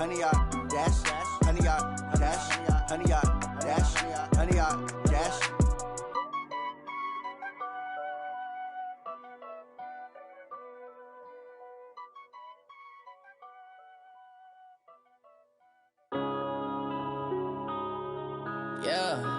honey yacht, dash, honey yacht, dash, honey yacht, dash, honey yacht, dash. Yeah.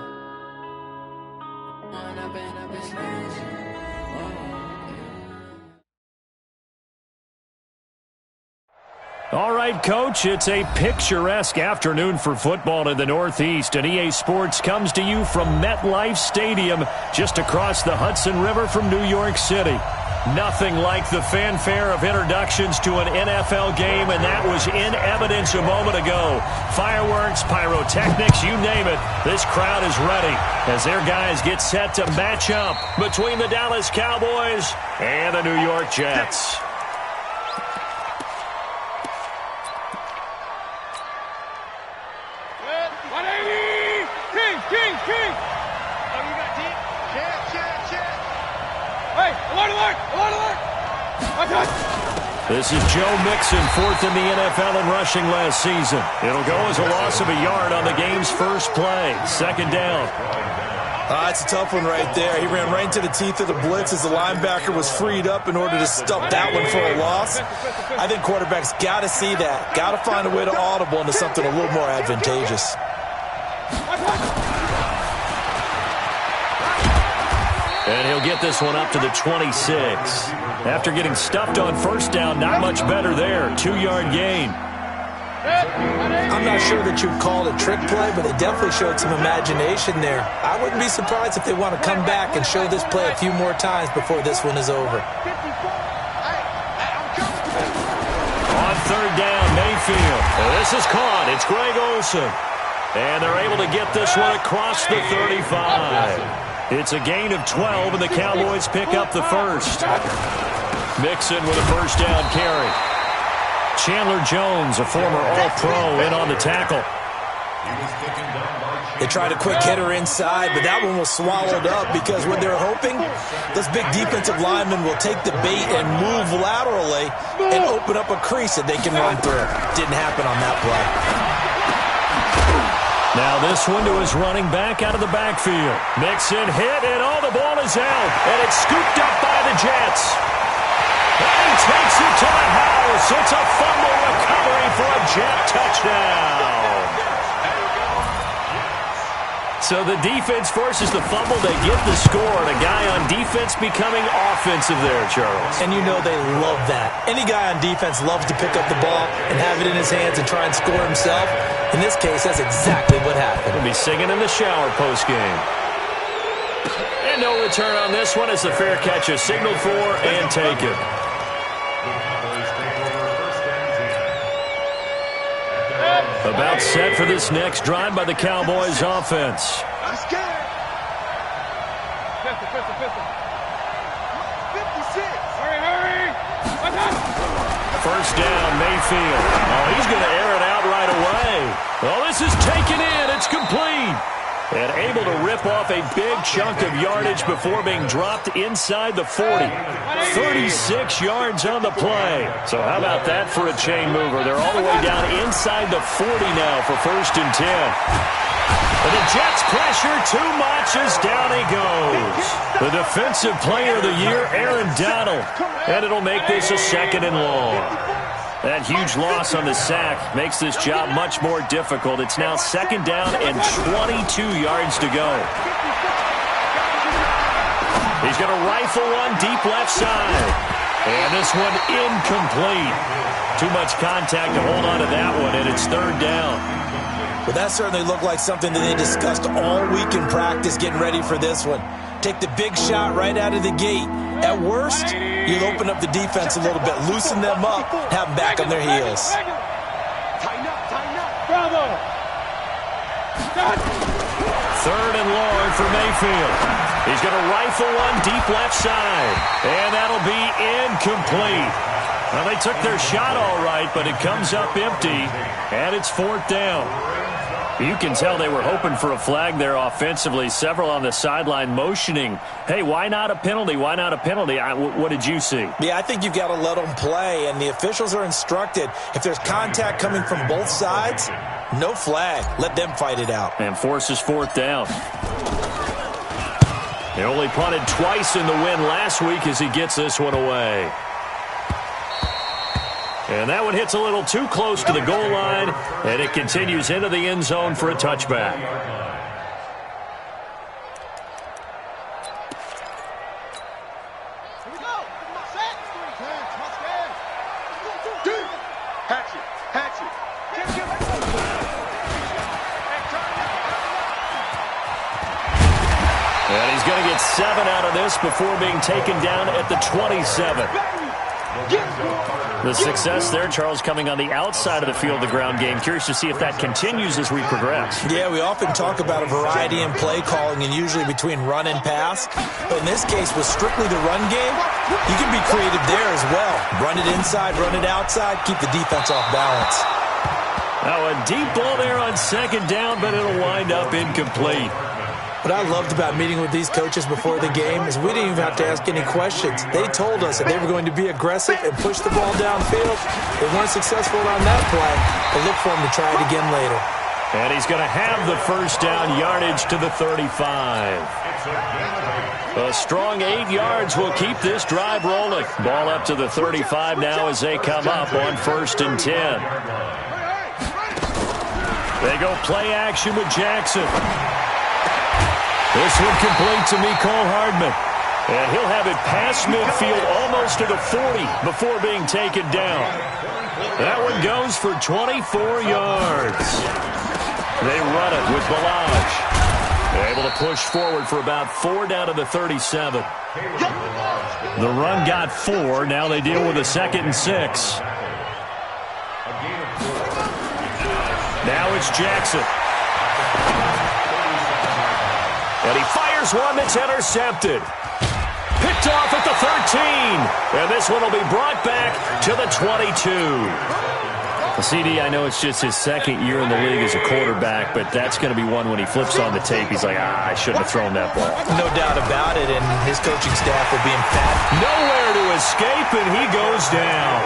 All right, Coach, it's a picturesque afternoon for football in the Northeast, and EA Sports comes to you from MetLife Stadium just across the Hudson River from New York City. Nothing like the fanfare of introductions to an NFL game, and that was in evidence a moment ago. Fireworks, pyrotechnics, you name it. This crowd is ready as their guys get set to match up between the Dallas Cowboys and the New York Jets. This is Joe Mixon, fourth in the NFL in rushing last season. It'll go as a loss of a yard on the game's first play. Second down. It's a tough one right there. He ran right into the teeth of the blitz as the linebacker was freed up in order to stop that one for a loss. I think quarterbacks got to see that. Got to find a way to audible into something a little more advantageous. And he'll get this one up to the 26. After getting stuffed on first down, not much better there. 2-yard gain. I'm not sure that you'd call it a trick play, but they definitely showed some imagination there. I wouldn't be surprised if they want to come back and show this play a few more times before this one is over. On third down, Mayfield. This is caught. It's Greg Olsen. And they're able to get this one across the 35. It's a gain of 12, and the Cowboys pick up the first. Mixon with a first down carry. Chandler Jones, a former All-Pro, in on the tackle. They tried a quick hitter inside, but that one was swallowed up because what they're hoping, those big defensive linemen will take the bait and move laterally and open up a crease that they can run through. Didn't happen on that play. Now this one to his running back out of the backfield. Mixon hit, and the ball is out. And it's scooped up by the Jets. And he takes it to the house. It's a fumble recovery for a Jet touchdown. So the defense forces the fumble. They get the score, and a guy on defense becoming offensive there, Charles. And you know they love that. Any guy on defense loves to pick up the ball and have it in his hands and try and score himself. In this case, that's exactly what happened. He'll be singing in the shower postgame. And no return on this one as the fair catch is signaled for and taken. About set for this next drive by the Cowboys offense. First down, Mayfield. Oh, he's going to air it out right away. Oh, this is taken in. It's complete. And able to rip off a big chunk of yardage before being dropped inside the 40. 36 yards on the play. So how about that for a chain mover? They're all the way down inside the 40 now for first and 10. And the Jets pressure too much as down he goes. The defensive player of the year, Aaron Donald. And it'll make this a second and long. That huge loss on the sack makes this job much more difficult. It's now second down and 22 yards to go. He's going to rifle one deep left side. And this one incomplete. Too much contact to hold on to that one, and it's third down. Well, that certainly looked like something that they discussed all week in practice getting ready for this one. Take the big shot right out of the gate. At worst, you'll open up the defense a little bit, loosen them up, have them back on their heels. Tighten up. Bravo. Third and long for Mayfield. He's going to rifle one deep left side. And that'll be incomplete. Well, they took their shot all right, but it comes up empty. And it's fourth down. You can tell they were hoping for a flag there offensively. Several on the sideline motioning, hey, why not a penalty? Why not a penalty? What did you see? Yeah, I think you've got to let them play, and the officials are instructed, if there's contact coming from both sides, no flag. Let them fight it out. And forces fourth down. They only punted twice in the win last week as he gets this one away. And that one hits a little too close to the goal line, and it continues into the end zone for a touchback. And he's going to get 7 out of this before being taken down at the 27. The success there, Charles, coming on the outside of the field, the ground game. Curious to see if that continues as we progress. Yeah, we often talk about a variety in play calling and usually between run and pass. But in this case, with strictly the run game, you can be creative there as well. Run it inside, run it outside, keep the defense off balance. Now a deep ball there on second down, but it'll wind up incomplete. What I loved about meeting with these coaches before the game is we didn't even have to ask any questions. They told us that they were going to be aggressive and push the ball downfield. They weren't successful on that play, but look for them to try it again later. And he's going to have the first down, yardage to the 35. A strong 8 yards will keep this drive rolling. Ball up to the 35 now as they come up on 1st and 10. They go play action with Jackson. This one complete to Mecole Hardman. And he'll have it past midfield almost to the 40 before being taken down. That one goes for 24 yards. They run it with Ballage. They're able to push forward for about 4 down to the 37. The run got 4. Now they deal with a 2nd and 6. Now it's Jackson. And he fires one that's intercepted. Picked off at the 13. And this one will be brought back to the 22. CD, I know it's just his 2nd year in the league as a quarterback, but that's going to be one when he flips on the tape. He's like, I shouldn't have thrown that ball. No doubt about it, and his coaching staff will be emphatic. Nowhere to escape, and he goes down.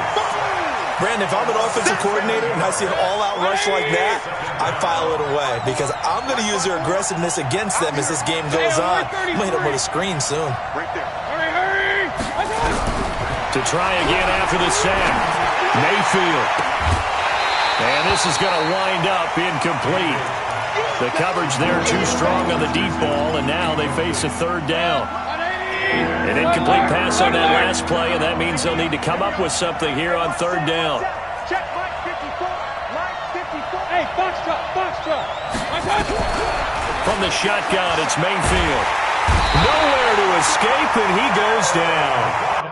Brandon, if I'm an offensive coordinator and I see an all-out rush like that, I file it away because I'm going to use their aggressiveness against them as this game goes on. I'm going to hit them with a screen soon. To try again after the sack, Mayfield. And this is going to wind up incomplete. The coverage there too strong on the deep ball, and now they face a 3rd down. An incomplete pass on that last play, and that means they'll need to come up with something here on 3rd down. Check line 54, line 54. Hey, box truck. From the shotgun, it's Mayfield. Nowhere to escape, and he goes down.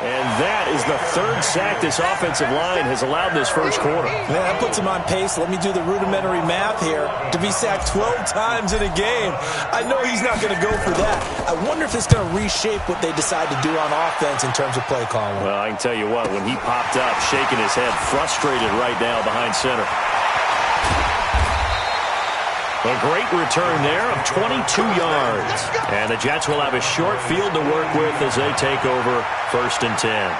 And that is the 3rd sack this offensive line has allowed this first quarter. Man, that puts him on pace. Let me do the rudimentary math here. To be sacked 12 times in a game, I know he's not going to go for that. I wonder if it's going to reshape what they decide to do on offense in terms of play calling. Well, I can tell you what, when he popped up, shaking his head, frustrated right now behind center. A great return there of 22 yards. And the Jets will have a short field to work with as they take over 1st and 10.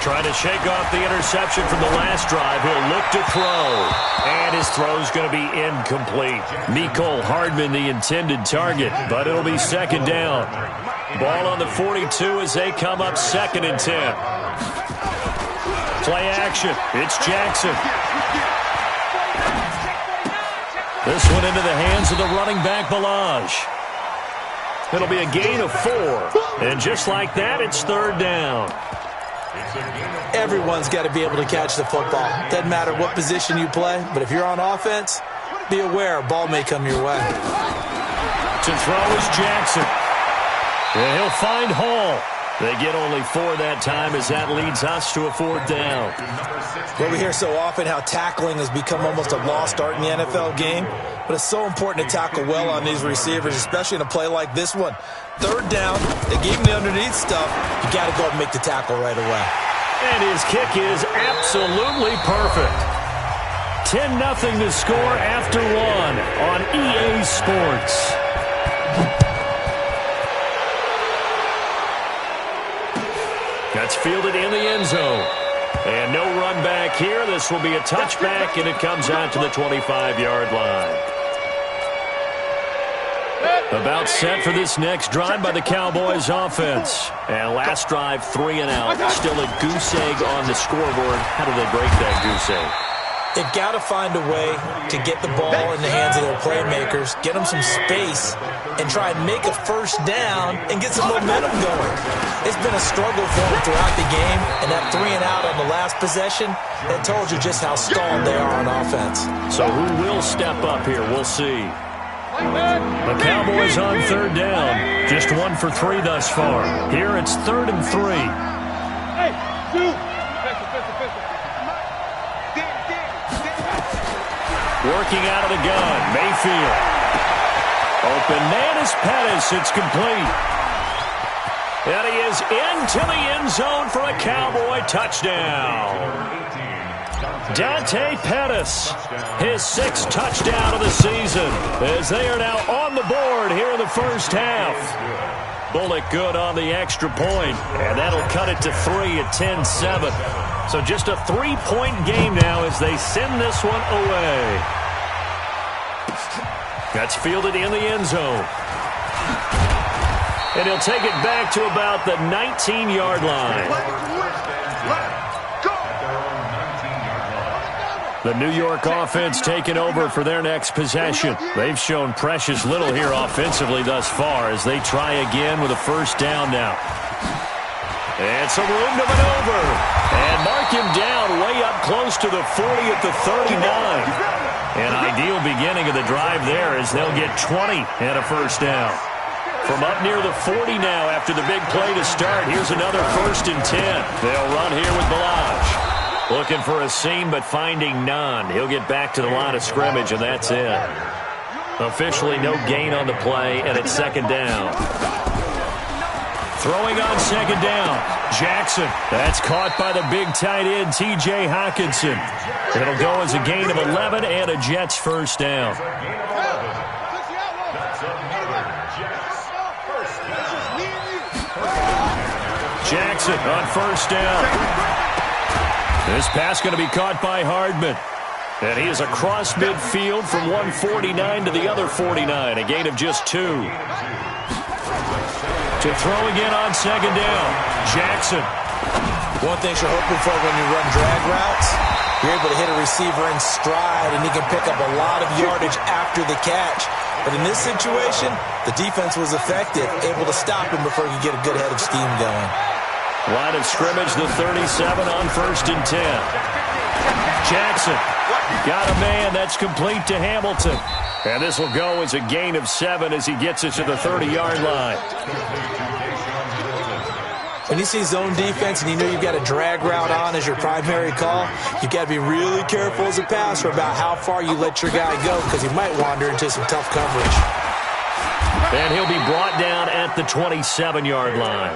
Trying to shake off the interception from the last drive. He'll look to throw. And his throw's going to be incomplete. Mecole Hardman, the intended target, but it'll be 2nd down. Ball on the 42 as they come up 2nd and 10. Play action. It's Jackson. This one into the hands of the running back, Ballage. It'll be a gain of 4. And just like that, it's 3rd down. Everyone's got to be able to catch the football. Doesn't matter what position you play, but if you're on offense, be aware a ball may come your way. To throw is Jackson. And he'll find Hall. They get only 4 that time as that leads us to a 4th down. Well, we hear so often how tackling has become almost a lost art in the NFL game, but it's so important to tackle well on these receivers, especially in a play like this one. 3rd down, they gave him the underneath stuff. You got to go and make the tackle right away. And his kick is absolutely perfect. 10-0 to score after 1 on EA Sports. That's fielded in the end zone. And no run back here. This will be a touchback, and it comes out to the 25-yard line. About set for this next drive by the Cowboys offense. And last drive, 3 and out. Still a goose egg on the scoreboard. How do they break that goose egg? They've got to find a way to get the ball in the hands of their playmakers, get them some space, and try and make a first down and get some momentum going. It's been a struggle for them throughout the game, and that 3 and out on the last possession, that told you just how stalled they are on offense. So who will step up here? We'll see. The Cowboys on 3rd down. Just 1 for 3 thus far. Here it's 3rd and 3. Hey, 2. Working out of the gun, Mayfield. Open man is Pettis. It's complete. And he is into the end zone for a Cowboy touchdown. Dante Pettis, his 6th touchdown of the season, as they are now on the board here in the first half. Bullock good on the extra point, and that'll cut it to 3 at 10-7. So just a 3-point game now as they send this one away. That's fielded in the end zone. And he'll take it back to about the 19-yard line. The New York offense taking over for their next possession. They've shown precious little here offensively thus far as they try again with a first down now. And some room to maneuver. And mark him down way up close to the 40 at the 39. An ideal beginning of the drive there as they'll get 20 and a first down. From up near the 40 now after the big play to start, here's another 1st and 10. They'll run here with Balaj. Looking for a seam, but finding none. He'll get back to the line of scrimmage, and that's it. Officially no gain on the play, and it's 2nd down. Throwing on 2nd down. Jackson. That's caught by the big tight end, T.J. Hockenson. It'll go as a gain of 11 and a Jets first down. Jackson on first down. This pass going to be caught by Hardman. And he is across midfield from 149 to the other 49. A gain of just 2. To throw again on 2nd down. Jackson. One thing you're hoping for when you run drag routes, you're able to hit a receiver in stride, and he can pick up a lot of yardage after the catch. But in this situation, the defense was effective, able to stop him before he could get a good head of steam going. Line of scrimmage, the 37 on 1st and 10. Jackson got a man. That's complete to Hamilton. And this will go as a gain of 7 as he gets it to the 30-yard line. When you see zone defense and you know you've got a drag route on as your primary call, you've got to be really careful as a passer about how far you let your guy go because he might wander into some tough coverage. And he'll be brought down at the 27-yard line.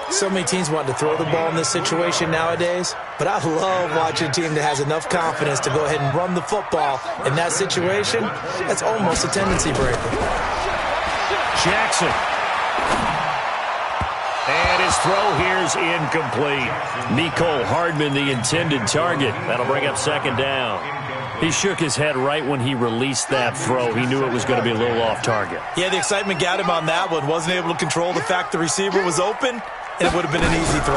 So many teams want to throw the ball in this situation nowadays, but I love watching a team that has enough confidence to go ahead and run the football. In that situation, that's almost a tendency breaker. Jackson. And his throw here is incomplete. Mecole Hardman, the intended target. That'll bring up 2nd down. He shook his head right when he released that throw. He knew it was going to be a little off target. Yeah, the excitement got him on that one. Wasn't able to control the fact the receiver was open, and it would have been an easy throw.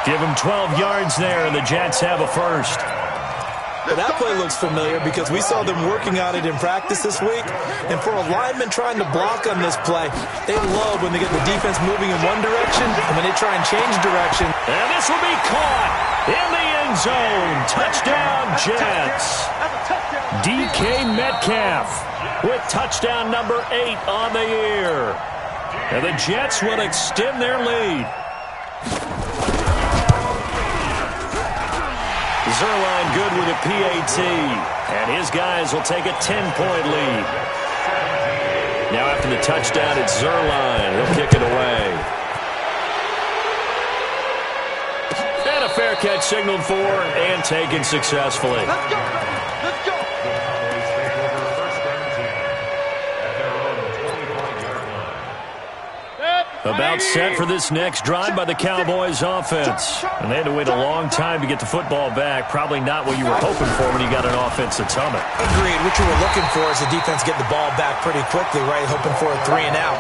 Give him 12 yards there, and the Jets have a first. But that play looks familiar because we saw them working on it in practice this week. And for a lineman trying to block on this play, they love when they get the defense moving in one direction and when they try and change direction. And this will be caught in the end zone. Touchdown, Jets. That's a touchdown. DK Metcalf with touchdown number 8 on the year. And the Jets will extend their lead. Zuerlein good with a PAT. And his guys will take a 10-point lead. Now after the touchdown, it's Zuerlein. He'll kick it away. And a fair catch signaled for and taken successfully. Let's go. Let's go. About set for this next drive by the Cowboys offense. And they had to wait a long time to get the football back. Probably not what you were hoping for when you got an offense that's humming. Agreed. What you were looking for is the defense getting the ball back pretty quickly, right? Hoping for a 3-and-out.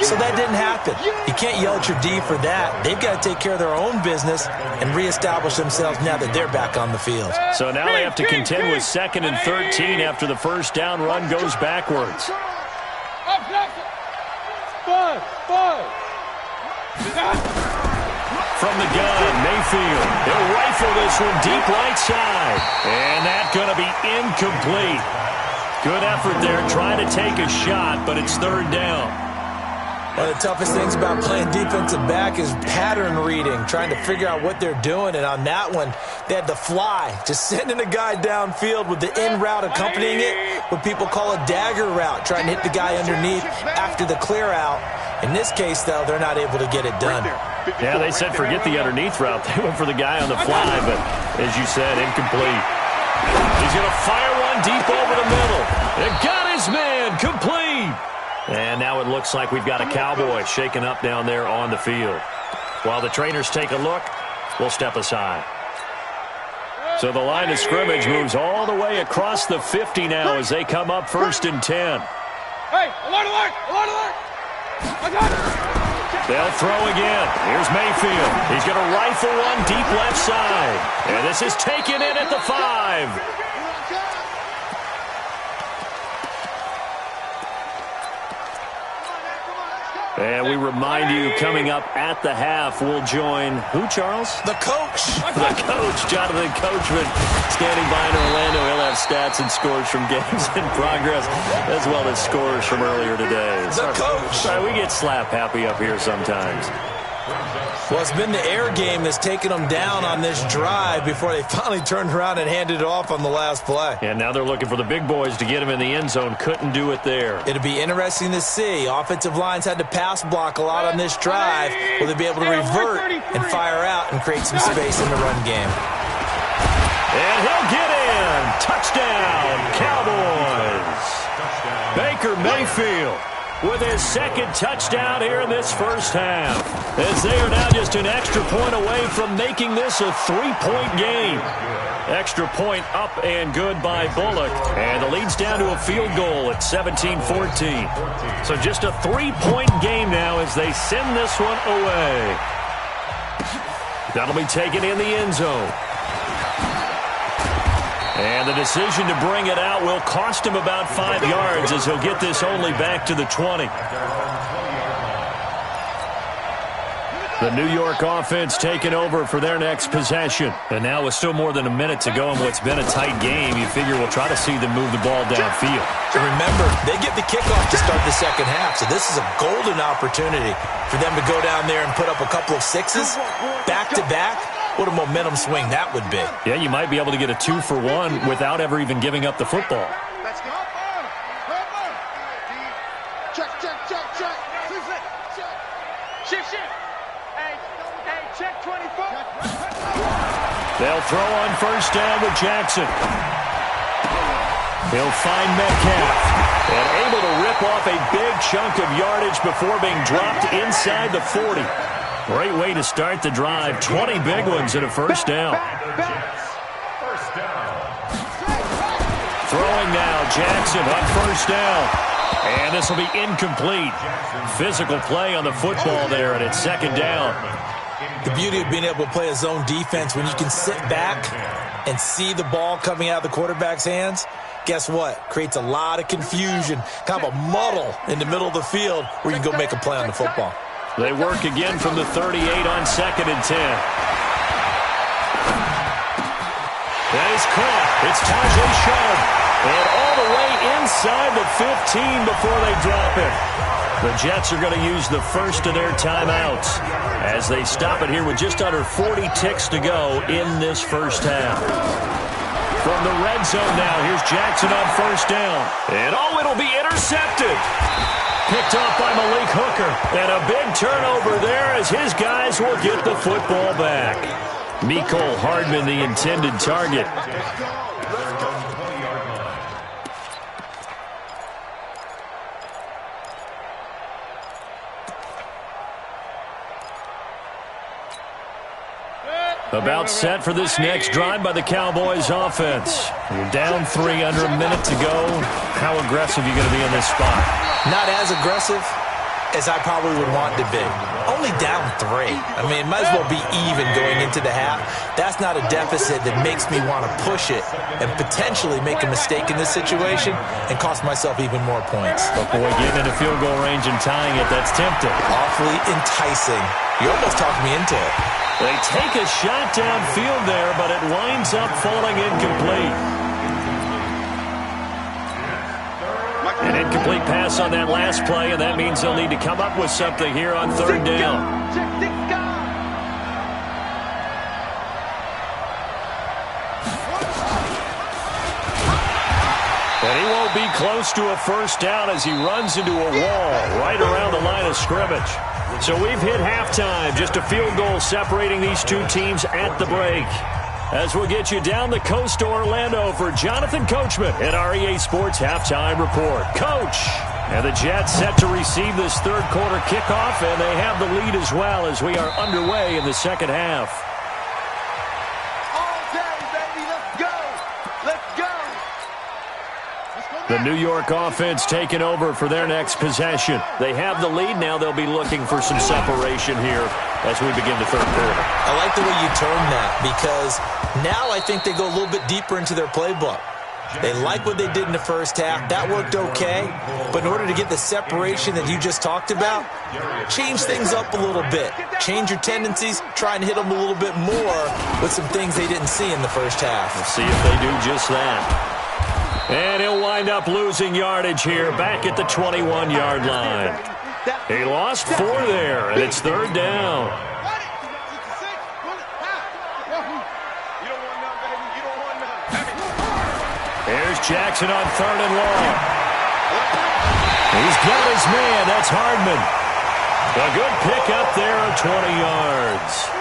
So that didn't happen. You can't yell at your D for that. They've got to take care of their own business and reestablish themselves now that they're back on the field. So now they have to contend with 2nd and 13 after the first down run goes backwards. From the gun, Mayfield. He'll rifle this one deep right side. And that's going to be incomplete. Good effort there trying to take a shot, but it's 3rd down. One of the toughest things about playing defensive back is pattern reading, trying to figure out what they're doing. And on that one, they had the fly, just sending a guy downfield with the in route accompanying it, what people call a dagger route, trying to hit the guy underneath after the clear out. In this case, though, they're not able to get it done. Yeah, they said forget the underneath route. They went for the guy on the fly, but as you said, incomplete. He's going to fire one deep over the middle. It got his man, complete. And now it looks like we've got a Cowboy shaken up down there on the field. While the trainers take a look, we'll step aside. So the line of scrimmage moves all the way across the 50 now as they come up 1st and 10. Hey, alert, alert, alert, alert. I got it. They'll throw again. Here's Mayfield. He's going to rifle one deep left side. And this is taken in at the 5. And we remind you, coming up at the half, we'll join who, Charles? The coach. The coach, Jonathan Coachman, standing by in Orlando. He'll have stats and scores from games in progress, as well as scores from earlier today. The coach. Sorry, we get slap happy up here sometimes. Well, it's been the air game that's taken them down on this drive before they finally turned around and handed it off on the last play. And now they're looking for the big boys to get him in the end zone. Couldn't do it there. It'll be interesting to see. Offensive lines had to pass block a lot on this drive. Will they be able to revert and fire out and create some space in the run game? And he'll get in. Touchdown, Cowboys. Baker Mayfield with his 2nd touchdown here in this first half, as they are now just an extra point away from making this a 3-point game. Extra point up and good by Bullock, and the lead's down to a field goal at 17-14. So just a 3-point game now as they send this one away. That'll be taken in the end zone. And the decision to bring it out will cost him about 5 yards as he'll get this only back to the 20. The New York offense taking over for their next possession. And now with still more than a minute to go in what's been a tight game, you figure we'll try to see them move the ball downfield. And remember, they get the kickoff to start the second half, so this is a golden opportunity for them to go down there and put up a couple of sixes back-to-back. What a momentum swing that would be. Yeah, you might be able to get a 2-for-1 without ever even giving up the football. Check. Shift. Hey, check 24. They'll throw on first down with Jackson. He'll find Metcalf. And able to rip off a big chunk of yardage before being dropped inside the 40. Great way to start the drive. 20 big ones and a first down. Throwing now, Jackson on first down. And this will be incomplete. Physical play on the football there, and it's 2nd down. The beauty of being able to play a zone defense, when you can sit back and see the ball coming out of the quarterback's hands, guess what? Creates a lot of confusion, kind of a muddle in the middle of the field where you can go make a play on the football. They work again from the 38 on 2nd and 10. That is caught. It's Tajay Sharp. And all the way inside the 15 before they drop it. The Jets are going to use the first of their timeouts as they stop it here with just under 40 ticks to go in this first half. From the red zone now, here's Jackson on first down. And it'll be intercepted. Picked off by Malik Hooker. And a big turnover there as his guys will get the football back. Mecole Hardman, the intended target. About set for this next drive by the Cowboys offense. You're down 3 under a minute to go. How aggressive are you going to be in this spot? Not as aggressive as I probably would want to be. Only down 3. I mean, it might as well be even going into the half. That's not a deficit that makes me want to push it and potentially make a mistake in this situation and cost myself even more points. But boy, getting into field goal range and tying it, that's tempting. Awfully enticing. You almost talked me into it. They take a shot downfield there, but it winds up falling incomplete. An incomplete pass on that last play, and that means they'll need to come up with something here on third down. And he won't be close to a first down as he runs into a wall right around the line of scrimmage. So we've hit halftime. Just a field goal separating these two teams at the break. As we'll get you down the coast to Orlando for Jonathan Coachman at our EA Sports Halftime Report. Coach! And the Jets set to receive this third quarter kickoff, and they have the lead as well as we are underway in the second half. All day, baby. Let's go. Let's go. The New York offense taking over for their next possession. They have the lead. Now they'll be looking for some separation here as we begin the third quarter. I like the way you term that because now I think they go a little bit deeper into their playbook. They like what they did in the first half. That worked okay. But in order to get the separation that you just talked about, change things up a little bit. Change your tendencies. Try and hit them a little bit more with some things they didn't see in the first half. We'll see if they do just that. And he'll wind up losing yardage here back at the 21-yard line. He lost 4 there, and it's third down. Here's Jackson on third and long. He's got his man. That's Hardman. A good pickup there of 20 yards.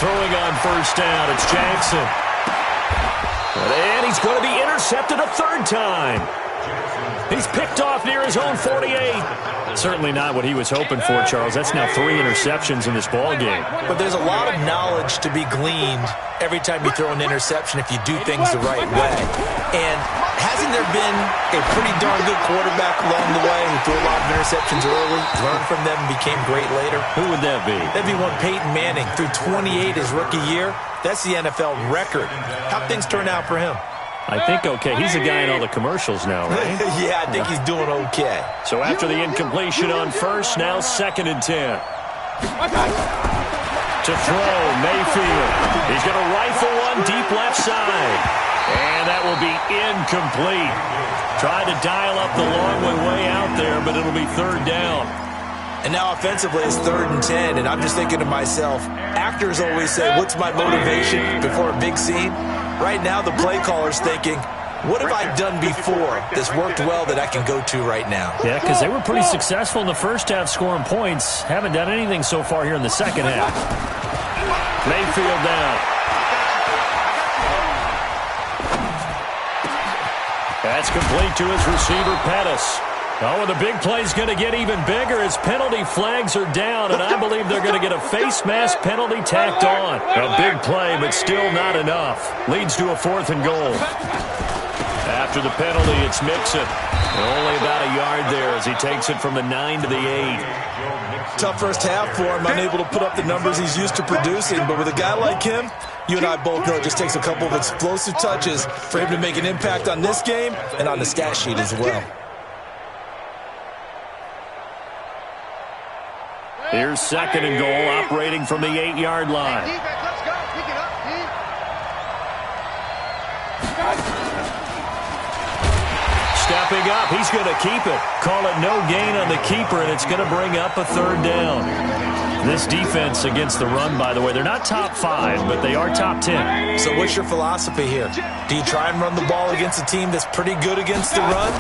Throwing on first down, it's Jackson. And he's going to be intercepted a third time. He's picked off near his own 48. Certainly not what he was hoping for, Charles. That's now 3 interceptions in this ball game. But there's a lot of knowledge to be gleaned every time you throw an interception if you do things the right way. And hasn't there been a pretty darn good quarterback along the way who threw a lot of interceptions early, learned from them, and became great later? Who would that be? That'd be one Peyton Manning. Threw 28 his rookie year. That's the NFL record. How'd things turn out for him? I think okay. He's a guy in all the commercials now, right? Yeah, I think he's doing okay. So after the incompletion on first, now 2nd and 10. To throw, Mayfield. He's going to rifle one deep left side. And that will be incomplete. Tried to dial up the long way out there, but it'll be third down. And now offensively it's 3rd and 10, and I'm just thinking to myself, actors always say, what's my motivation before a big scene? Right now the play caller's thinking, what have I done before that's worked well that I can go to right now? Yeah, because they were pretty successful in the first half scoring points. Haven't done anything so far here in the second half. Mayfield down. That's complete to his receiver, Pettis. Oh, and the big play's going to get even bigger as penalty flags are down, and I believe they're going to get a face mask penalty tacked on. A big play, but still not enough. Leads to a 4th and goal. After the penalty, it's Mixon. Only about a yard there as he takes it from the 9 to the 8. Tough first half for him, unable to put up the numbers he's used to producing, but with a guy like him, you and I both know it just takes a couple of explosive touches for him to make an impact on this game and on the stat sheet as well. Here's 2nd and goal, operating from the 8-yard line. Hey, defense, let's go. Pick it up, Stepping up, he's going to keep it. Call it no gain on the keeper, and it's going to bring up a 3rd down. This defense against the run, by the way, they're not top 5, but they are top 10. So what's your philosophy here? Do you try and run the ball against a team that's pretty good against the run?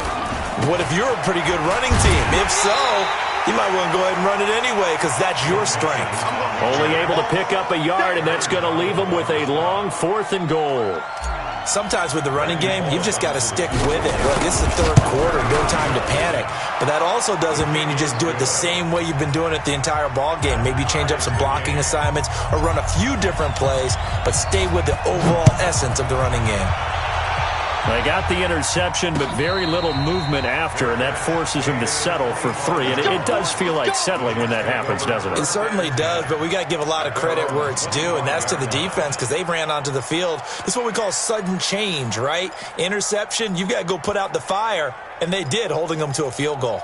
What if you're a pretty good running team? If so, you might want to go ahead and run it anyway because that's your strength. Only able to pick up a yard, and that's going to leave them with a long 4th and goal. Sometimes with the running game, you've just got to stick with it. Look, this is the 3rd quarter, no time to panic. But that also doesn't mean you just do it the same way you've been doing it the entire ball game. Maybe change up some blocking assignments or run a few different plays, but stay with the overall essence of the running game. They got the interception, but very little movement after, and that forces him to settle for 3. And it does feel like settling when that happens, doesn't it? It certainly does, but we got to give a lot of credit where it's due, and that's to the defense because they ran onto the field. This is what we call sudden change, right? Interception, you've got to go put out the fire, and they did, holding them to a field goal.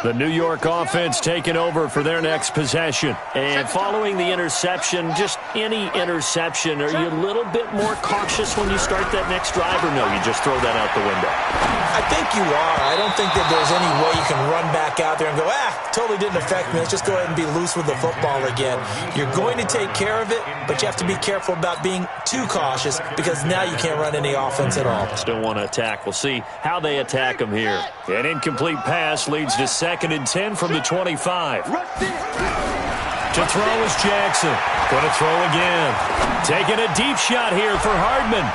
The New York offense taking over for their next possession. And following the interception, just any interception, are you a little bit more cautious when you start that next drive, or no, you just throw that out the window? I think you are. I don't think that there's any way you can run back out there and go, totally didn't affect me. Let's just go ahead and be loose with the football again. You're going to take care of it, but you have to be careful about being too cautious because now you can't run any offense at all. Still want to attack. We'll see how they attack them here. An incomplete pass leads to 2nd and 10 from the 25. To throw is Jackson. Going to throw again. Taking a deep shot here for Hardman.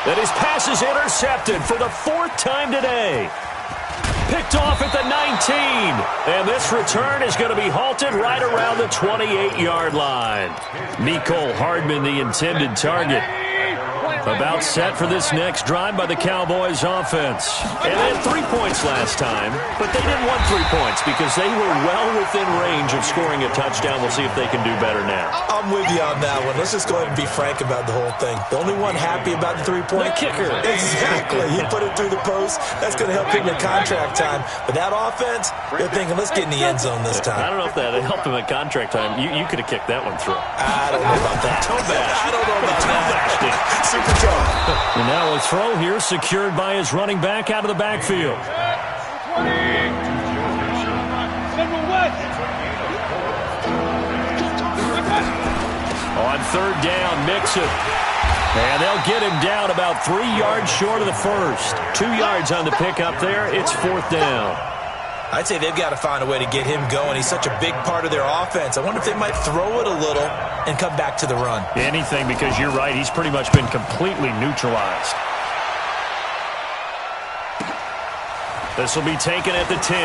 And his pass is intercepted for the 4th time today. Picked off at the 19. And this return is going to be halted right around the 28-yard line. Mecole Hardman, the intended target. About set for this next drive by the Cowboys offense. And they had 3 points last time, but they didn't want 3 points because they were well within range of scoring a touchdown. We'll see if they can do better now. I'm with you on that one. Let's just go ahead and be frank about the whole thing. The only one happy about the 3-point? The kicker. Exactly. He put it through the post. That's going to help him in contract time. But that offense, they're thinking, let's get in the end zone this time. I don't know if that helped him at contract time. You could have kicked that one through. I don't know about that. I don't know about that. Super tough. And now a throw here secured by his running back out of the backfield. On 3rd down, Mixon. And they'll get him down about 3 yards short of the first. 2 yards on the pickup there. It's 4th down. I'd say they've got to find a way to get him going. He's such a big part of their offense. I wonder if they might throw it a little and come back to the run. Anything, because you're right. He's pretty much been completely neutralized. This will be taken at the 10.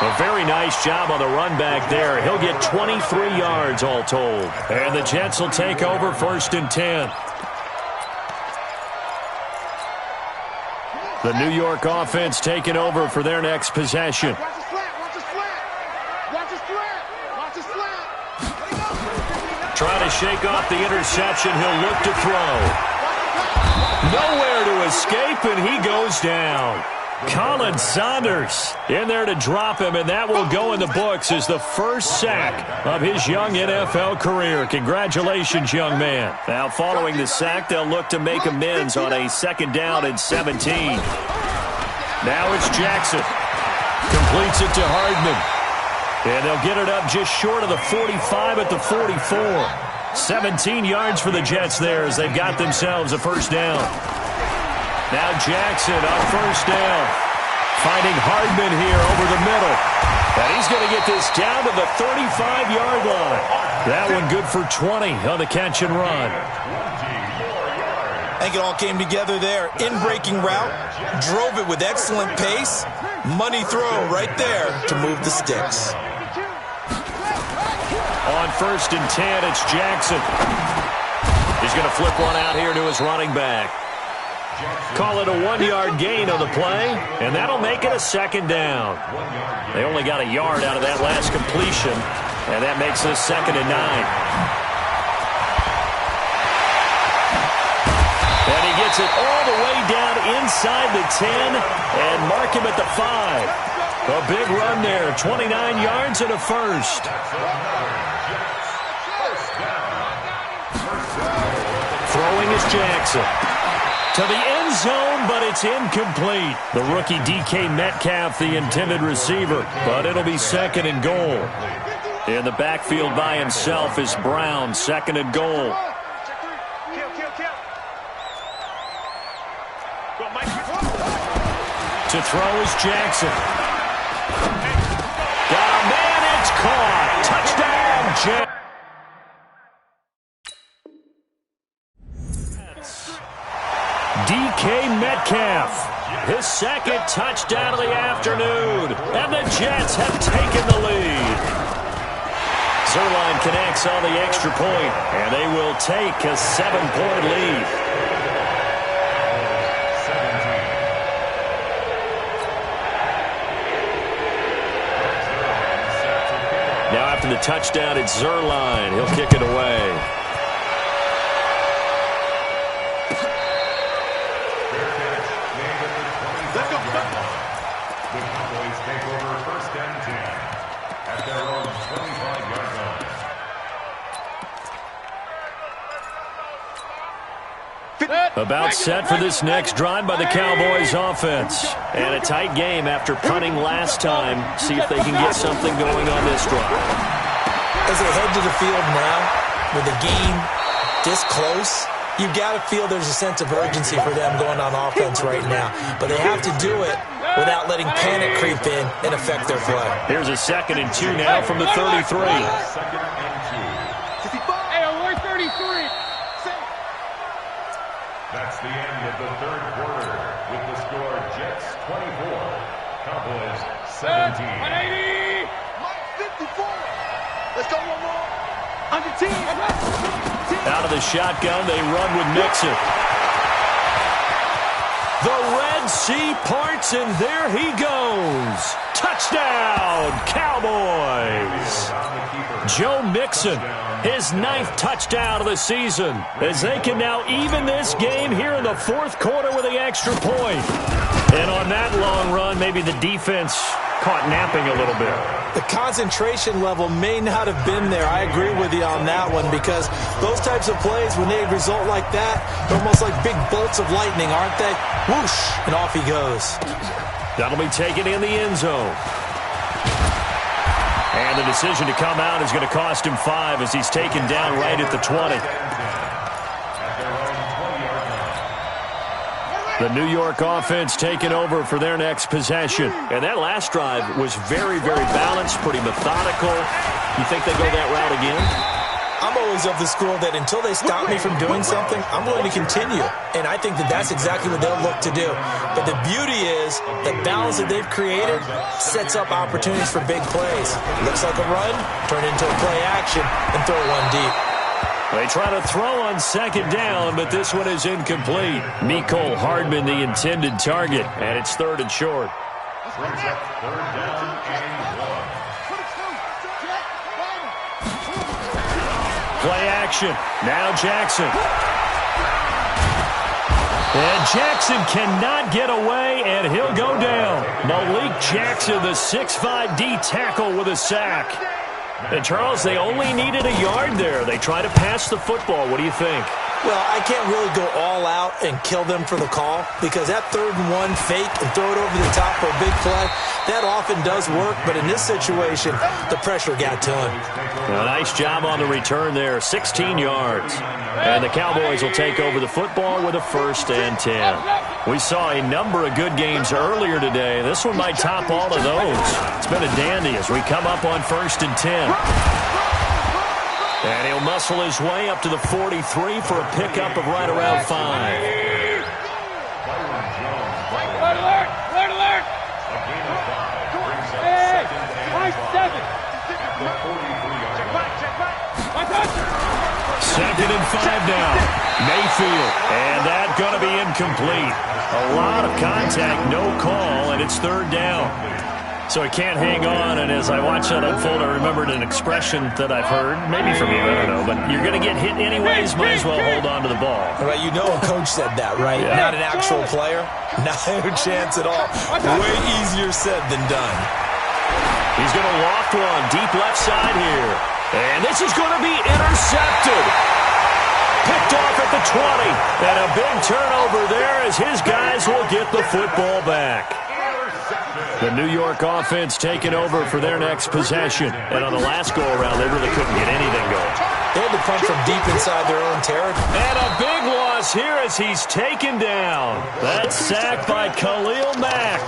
A very nice job on the run back there. He'll get 23 yards all told. And the Jets will take over 1st and 10. The New York offense taking over for their next possession. Watch his flat. Watch his flat. Watch his flat. Watch his flat. Trying to shake off the interception. He'll look to throw. Nowhere to escape, and he goes down. Colin Saunders in there to drop him, and that will go in the books as the first sack of his young NFL career. Congratulations, young man. Now, following the sack, they'll look to make amends on a 2nd down and 17. Now it's Jackson. Completes it to Hardman. And they'll get it up just short of the 45 at the 44. 17 yards for the Jets there as they've got themselves a 1st down. Now Jackson on 1st down. Finding Hardman here over the middle. And he's going to get this down to the 35-yard line. That one good for 20 on the catch and run. I think it all came together there. In-breaking route. Drove it with excellent pace. Money throw right there to move the sticks. On 1st and 10, it's Jackson. He's going to flip one out here to his running back. Call it a 1-yard gain on the play, and that'll make it a 2nd down. They only got a yard out of that last completion, and that makes it a 2nd and 9. And he gets it all the way down inside the 10 and mark him at the 5. A big run there, 29 yards and a first. Throwing is Jackson. To the end zone, but it's incomplete. The rookie DK Metcalf, the intended receiver, but it'll be second and goal. In the backfield by himself is Brown, second and goal. To throw is Jackson. Got a man, it's caught. Touchdown, Jackson. DK Metcalf, his second touchdown of the afternoon, and the Jets have taken the lead. Zuerlein connects on the extra point, and they will take a 7-point lead. Now after the touchdown, it's Zuerlein. He'll kick it away. About set for this next drive by the Cowboys offense. And a tight game after punting last time. See if they can get something going on this drive. As they head to the field now, with the game this close, you've got to feel there's a sense of urgency for them going on offense right now. But they have to do it without letting panic creep in and affect their play. Here's a 2nd and 2 now from the 33. That's the end of the third quarter with the score Jets 24, Cowboys 17. 180! 54! Let's go one more! Under team! Out of the shotgun, they run with Mixon. The Red Sea parts, and there he goes. Touchdown, Cowboys! Joe Mixon, his 9th touchdown of the season, as they can now even this game here in the 4th quarter with the extra point. And on that long run, maybe the defense caught napping a little bit. The concentration level may not have been there. I agree with you on that one, because those types of plays, when they result like that, they're almost like big bolts of lightning, aren't they? Whoosh, and off he goes. That'll be taken in the end zone. And the decision to come out is going to cost him 5 as he's taken down right at the 20. The New York offense taking over for their next possession. And that last drive was very, very balanced, pretty methodical. You think they go that route again? I'm always of the school that until they stop me from doing something, I'm going to continue. And I think that that's exactly what they'll look to do. But the beauty is the balance that they've created sets up opportunities for big plays. Looks like a run, turn into a play action, and throw one deep. They try to throw on 2nd down, but this one is incomplete. Mecole Hardman, the intended target, and it's 3rd and short. Brings up 3rd down and 1. Play action. Now Jackson. And Jackson cannot get away, and he'll go down. Malik Jackson, the 6'5" D tackle with a sack. And, Charles, they only needed a yard there. They try to pass the football. What do you think? Well, I can't really go all out and kill them for the call, because that 3rd and 1 fake and throw it over the top for a big play, that often does work. But in this situation, the pressure got to him. A nice job on the return there, 16 yards. And the Cowboys will take over the football with a 1st and 10. We saw a number of good games earlier today. This one might top all of those. It's been a dandy as we come up on 1st and 10. And he'll muscle his way up to the 43 for a pickup of right around 5. Red alert! Red alert! Hey! 7. Second and 5 now. Mayfield. And that going to be incomplete. A lot of contact, no call, and it's 3rd down. So he can't hang on, and as I watch that unfold, I remembered an expression that I've heard, maybe from you, I don't know, but you're going to get hit anyways, might as well hold on to the ball. Right, you know a coach said that, right? Yeah. Not an actual player. Not a chance at all. Way easier said than done. He's going to loft one deep left side here. And this is going to be intercepted. Picked off at the 20. And a big turnover there as his guys will get the football back. The New York offense taking over for their next possession. And on the last go-around, they really couldn't get anything going. They had to punt from deep inside their own territory. And a big loss here as he's taken down. That's sacked by Khalil Mack.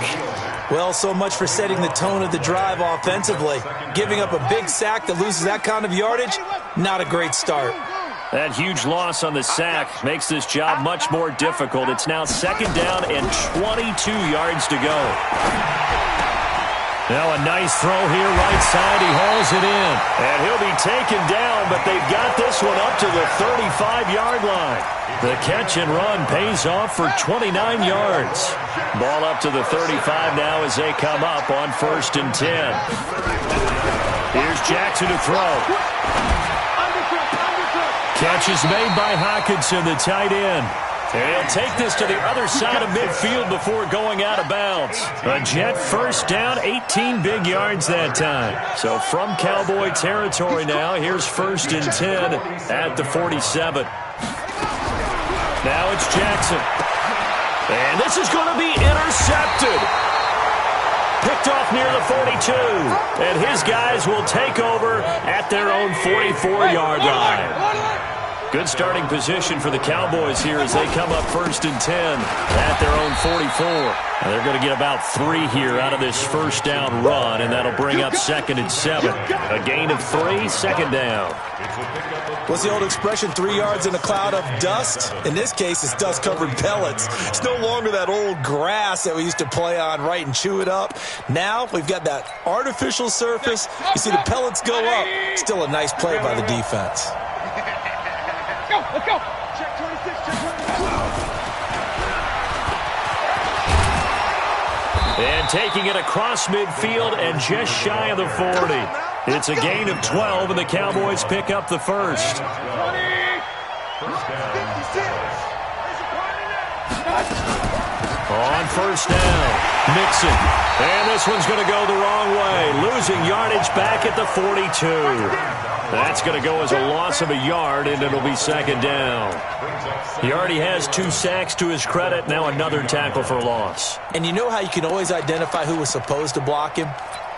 Well, so much for setting the tone of the drive offensively. Giving up a big sack that loses that kind of yardage, not a great start. That huge loss on the sack makes this job much more difficult. It's now second down and 22 yards to go. Now a nice throw here, right side. He hauls it in. And he'll be taken down, but they've got this one up to the 35-yard line. The catch and run pays off for 29 yards. Ball up to the 35 now as they come up on 1st and 10. Here's Jackson to throw. Catch is made by Hockenson, the tight end. And he'll take this to the other side of midfield before going out of bounds. A Jet first down, 18 big yards that time. So from Cowboy territory now, here's 1st and 10 at the 47. Now it's Jackson. And this is going to be intercepted. Picked off near the 42. And his guys will take over at their own 44-yard line. Good starting position for the Cowboys here as they come up 1st and 10 at their own 44. And they're going to get about 3 here out of this first down run, and that'll bring up 2nd and 7. A gain of 3, second down. What's the old expression, 3 yards in a cloud of dust? In this case, it's dust-covered pellets. It's no longer that old grass that we used to play on, right, and chew it up. Now we've got that artificial surface. You see the pellets go up. Still a nice play by the defense. Let's go. Check 26, check 26. And taking it across midfield and just shy of the 40. It's a gain of 12, and the Cowboys pick up the first. 20. On first down, Mixon. And this one's going to go the wrong way. Losing yardage back at the 42. That's going to go as a loss of a yard, and it'll be second down. He already has 2 sacks to his credit. Now another tackle for loss. And you know how you can always identify who was supposed to block him?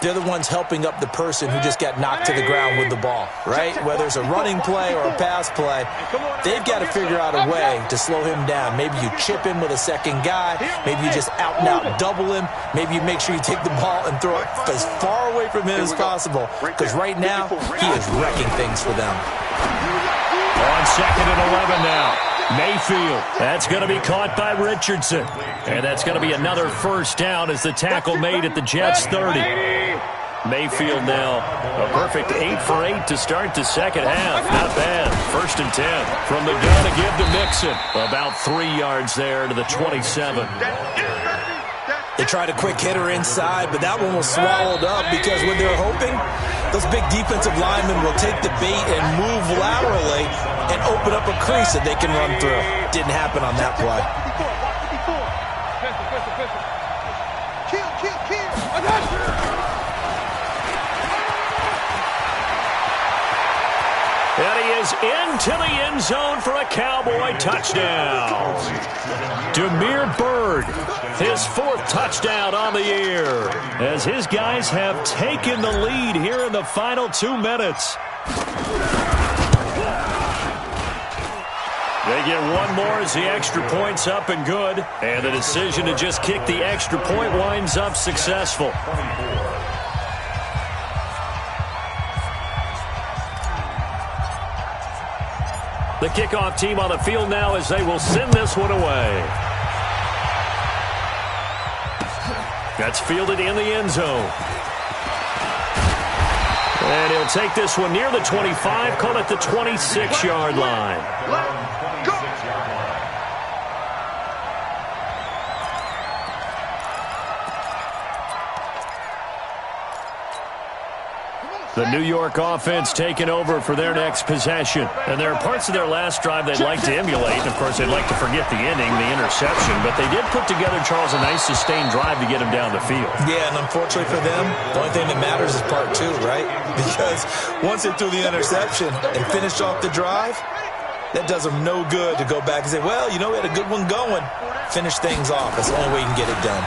They're the ones helping up the person who just got knocked to the ground with the ball, right? Whether it's a running play or a pass play, they've got to figure out a way to slow him down. Maybe you chip him with a second guy. Maybe you just out-and-out double him. Maybe you make sure you take the ball and throw it as far away from him as possible, because right now he is wrecking things for them. On 2nd and 11 now. Mayfield. That's going to be caught by Richardson. And that's going to be another first down as the tackle made at the Jets' 30. Mayfield now a perfect 8 for 8 to start the second half. Not bad. 1st and 10 from the gun to give to Mixon. About 3 yards there to the 27. They tried a quick hitter inside, but that one was swallowed up because when they're hoping, those big defensive linemen will take the bait and move laterally and open up a crease that they can run through. Didn't happen on that play. And he is into the end zone for a Cowboy touchdown. Damiere Byrd, his 4th touchdown on the year, as his guys have taken the lead here in the final 2 minutes. They get one more as the extra point's up and good, and the decision to just kick the extra point winds up successful. The kickoff team on the field now as they will send this one away. That's fielded in the end zone. And he'll take this one near the 25, call it the 26-yard line. The New York offense taking over for their next possession. And there are parts of their last drive they'd like to emulate. Of course, they'd like to forget the ending, the interception. But they did put together, Charles, a nice sustained drive to get him down the field. Yeah, and unfortunately for them, the only thing that matters is part two, right? Because once they threw the interception and finished off the drive, that does them no good to go back and say, well, you know, we had a good one going. Finish things off. That's the only way you can get it done.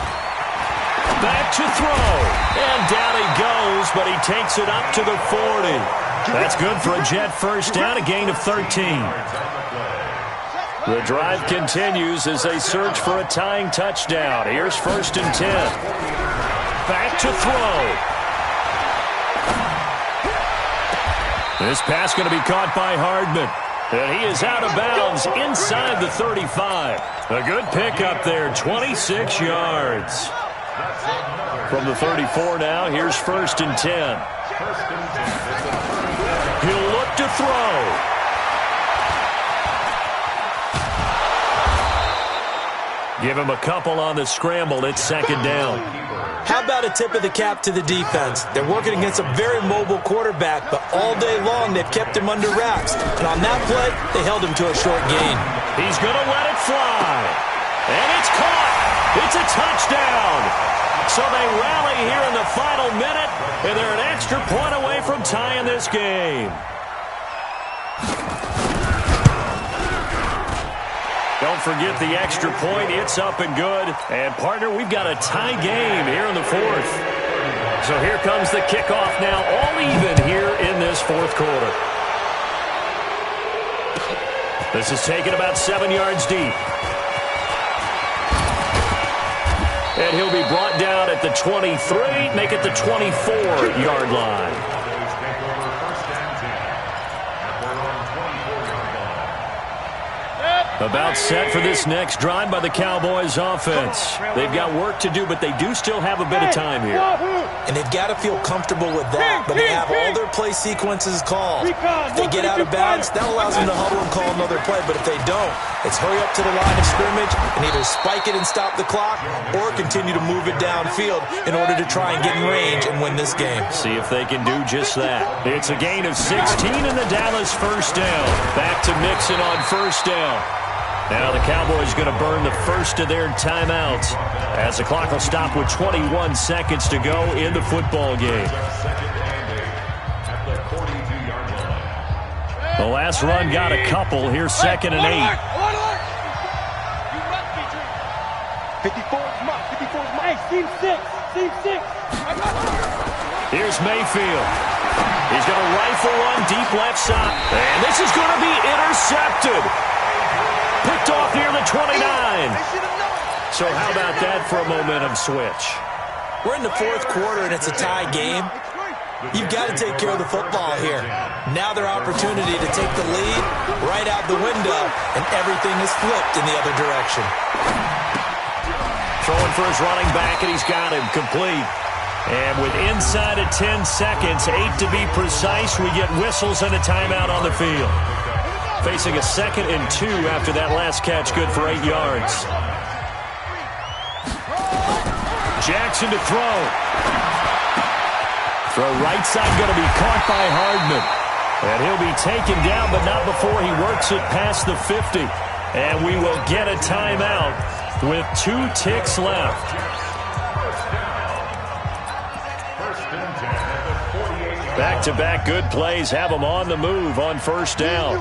Back to throw. And down he goes, but he takes it up to the 40. That's good for a Jet first down, a gain of 13. The drive continues as they search for a tying touchdown. Here's 1st and 10. Back to throw. This pass going to be caught by Hardman. And he is out of bounds inside the 35. A good pickup there, 26 yards. From the 34 now, here's 1st and 10. He'll look to throw. Give him a couple on the scramble. It's 2nd down. How about a tip of the cap to the defense? They're working against a very mobile quarterback, but all day long they've kept him under wraps. And on that play, they held him to a short gain. He's going to let it fly. And it's caught. It's a touchdown. So they rally here in the final minute, and they're an extra point away from tying this game. Don't forget the extra point. It's up and good. And, partner, we've got a tie game here in the 4th. So here comes the kickoff now, all even here in this 4th quarter. This is taken about 7 yards deep. And he'll be brought down at the 23, make it the 24-yard line. About set for this next drive by the Cowboys offense. They've got work to do, but they do still have a bit of time here. And they've got to feel comfortable with that, but they have all their play sequences called. If they get out of bounds, that allows them to huddle and call another play, but if they don't, it's hurry up to the line of scrimmage and either spike it and stop the clock or continue to move it downfield in order to try and get in range and win this game. See if they can do just that. It's a gain of 16 in the Dallas first down. Back to Mixon on 1st down. Now the Cowboys going to burn the first of their timeouts as the clock will stop with 21 seconds to go in the football game. The last run got a couple. Here's 2nd and 8. 54's mark. Hey, team 6. Here's Mayfield. He's going to rifle one deep left side. And this is going to be intercepted. Picked off near the 29. So how about that for a momentum switch? We're in the 4th quarter and it's a tie game. You've got to take care of the football here. Now their opportunity to take the lead right out the window, and everything is flipped in the other direction. Throwing for his running back, and he's got him complete. And with inside of 10 seconds, 8 to be precise, we get whistles and a timeout on the field. Facing a 2nd and 2 after that last catch, good for 8 yards. Jackson to throw. Throw right side going to be caught by Hardman. And he'll be taken down, but not before he works it past the 50. And we will get a timeout with 2 ticks left. Back-to-back good plays have them on the move on 1st down.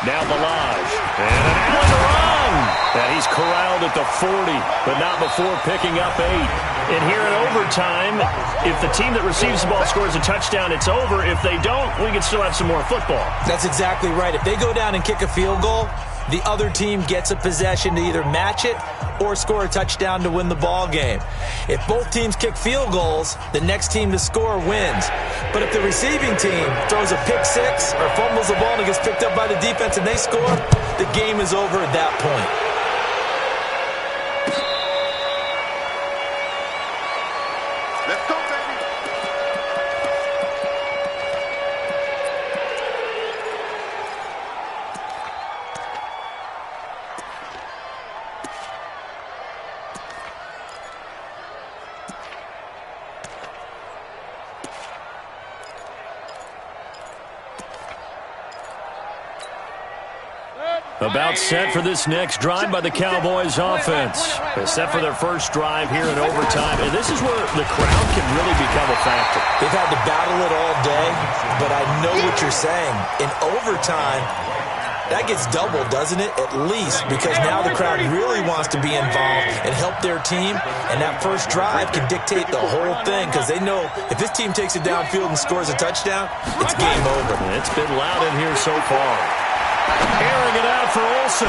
Now Balaj. And an Allen run. And he's corralled at the 40, but not before picking up 8. And here in overtime, if the team that receives the ball scores a touchdown, it's over. If they don't, we can still have some more football. That's exactly right. If they go down and kick a field goal, the other team gets a possession to either match it or score a touchdown to win the ball game. If both teams kick field goals, the next team to score wins. But if the receiving team throws a pick six or fumbles the ball and it gets picked up by the defense and they score, the game is over at that point. Let's go, baby. About set for this next drive by the Cowboys offense. They're set for their first drive here in overtime, and this is where the crowd can really become a factor. They've had to battle it all day, but I know what you're saying. In overtime, that gets doubled, doesn't it? At least, because now the crowd really wants to be involved and help their team, and that first drive can dictate the whole thing because they know if this team takes it downfield and scores a touchdown, it's game over. It's been loud in here so far. Airing it out for Olsen.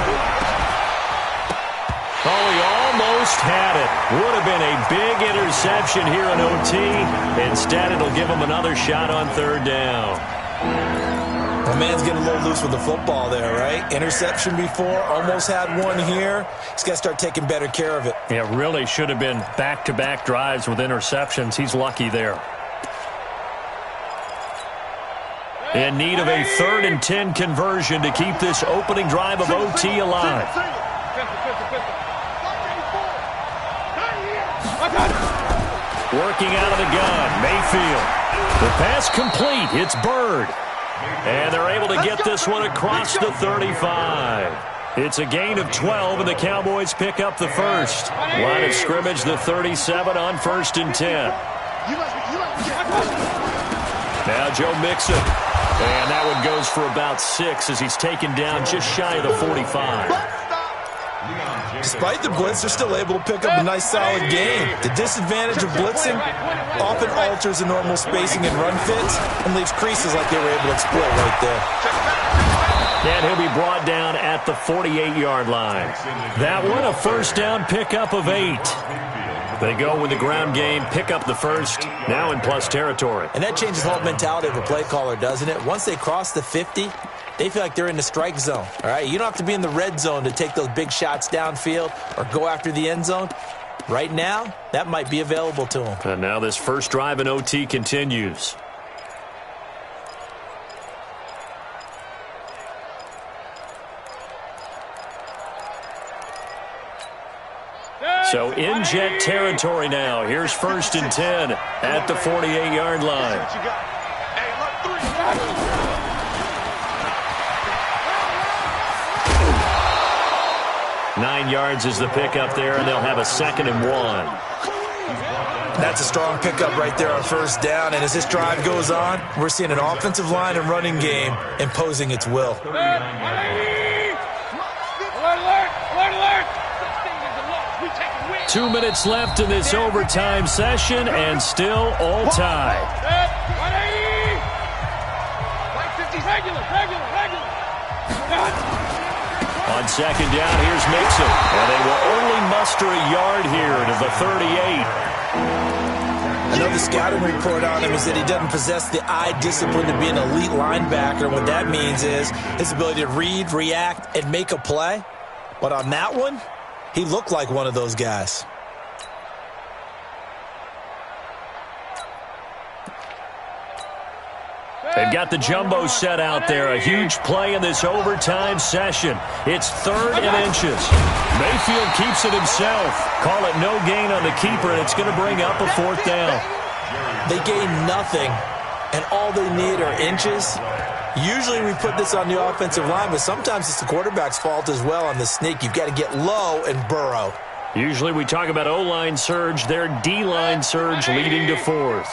Oh, he almost had it. Would have been a big interception here in OT. Instead, it'll give him another shot on third down. The man's getting a little loose with the football there, right? Interception before, almost had one here. He's got to start taking better care of it. Yeah, really should have been back-to-back drives with interceptions. He's lucky there. In need of a 3rd and 10 conversion to keep this opening drive of OT alive. Working out of the gun, Mayfield. The pass complete. It's Bird. And they're able to get this one across the 35. It's a gain of 12, and the Cowboys pick up the first. Line of scrimmage, the 37 on 1st and 10. Now Joe Mixon. And that one goes for about 6 as he's taken down just shy of the 45. Despite the blitz, they're still able to pick up a nice, solid game. The disadvantage of blitzing often alters the normal spacing and run fits and leaves creases like they were able to exploit right there. And he'll be brought down at the 48-yard line. That one, a first down pickup of 8. They go with the ground game, pick up the first, now in plus territory. And that changes the whole mentality of a play caller, doesn't it? Once they cross the 50, they feel like they're in the strike zone, all right? You don't have to be in the red zone to take those big shots downfield or go after the end zone. Right now, that might be available to them. And now this first drive in OT continues. So in jet territory now. Here's 1st and 10 at the 48-yard line. 9 yards is the pickup there, and they'll have a 2nd and 1. That's a strong pickup right there on first down. And as this drive goes on, we're seeing an offensive line and running game imposing its will. Alert, alert, alert. 2 minutes left in this overtime session, and still all tied. 150, regular. On 2nd down, here's Mixon. And they will only muster a yard here to the 38. I know the scouting report on him is that he doesn't possess the eye discipline to be an elite linebacker. What that means is his ability to read, react, and make a play. But on that one, he looked like one of those guys. They've got the jumbo set out there. A huge play in this overtime session. It's 3rd and inches. Mayfield keeps it himself. Call it no gain on the keeper, and it's going to bring up a 4th down. They gain nothing, and all they need are inches. Usually we put this on the offensive line, but sometimes it's the quarterback's fault as well on the sneak. You've got to get low and burrow. Usually we talk about O-line surge, their D-line surge leading to 4th.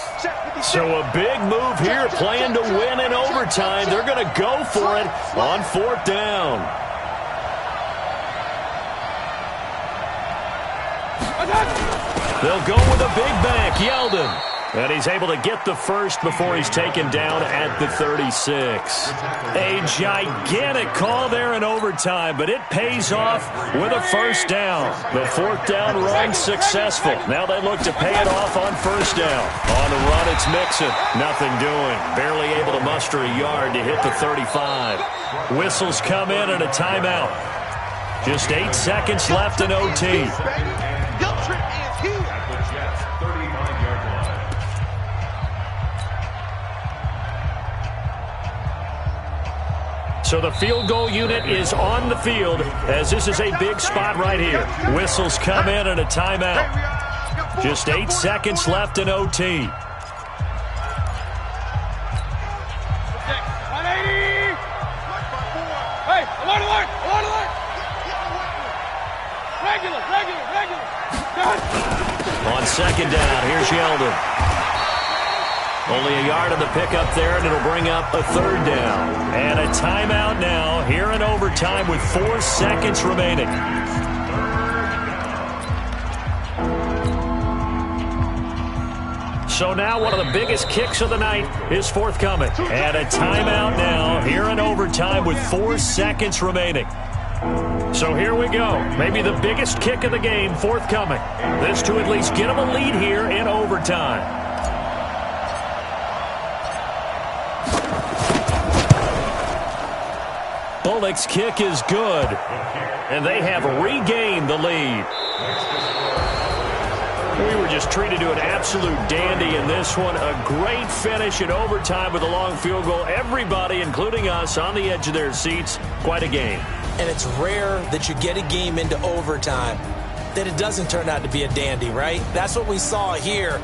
So a big move here, playing to win in overtime. They're going to go for it on 4th down. They'll go with a big back, Yeldon. And he's able to get the first before he's taken down at the 36. A gigantic call there in overtime, but it pays off with a first down. The 4th down run successful. Now they look to pay it off on 1st down. On the run, it's Mixon. Nothing doing. Barely able to muster a yard to hit the 35. Whistles come in and a timeout. Just 8 seconds left in OT. So the field goal unit is on the field as this is a big spot right here. Whistles come in and a timeout. Just 8 seconds left in OT. 180. Hey, alert. On second down, here's Yeldon. Only a yard on the pickup there, and it'll bring up a third down. And a timeout now here in overtime with 4 seconds remaining. So now one of the biggest kicks of the night is forthcoming. And a timeout now here in overtime with 4 seconds remaining. So here we go. Maybe the biggest kick of the game forthcoming. This to at least get them a lead here in overtime. Bullock's kick is good. And they have regained the lead. We were just treated to an absolute dandy in this one. A great finish in overtime with a long field goal. Everybody, including us, on the edge of their seats. Quite a game. And it's rare that you get a game into overtime that it doesn't turn out to be a dandy, right? That's what we saw here.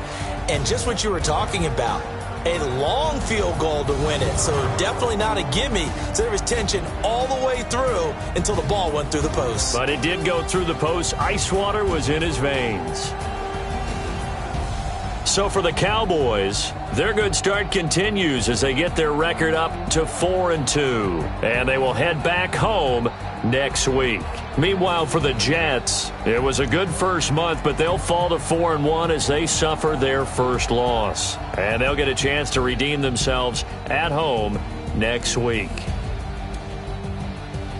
And just what you were talking about, a long field goal to win it. So definitely not a gimme. So there was tension all the way through until the ball went through the post. But it did go through the post. Ice water was in his veins. So for the Cowboys, their good start continues as they get their record up to 4-2. And they will head back home next week. Meanwhile, for the Jets, it was a good first month, but they'll fall to 4-1 as they suffer their first loss. And they'll get a chance to redeem themselves at home next week.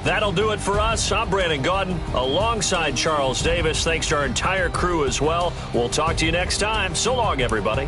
That'll do it for us. I'm Brandon Gaudin alongside Charles Davis. Thanks to our entire crew as well. We'll talk to you next time. So long, everybody.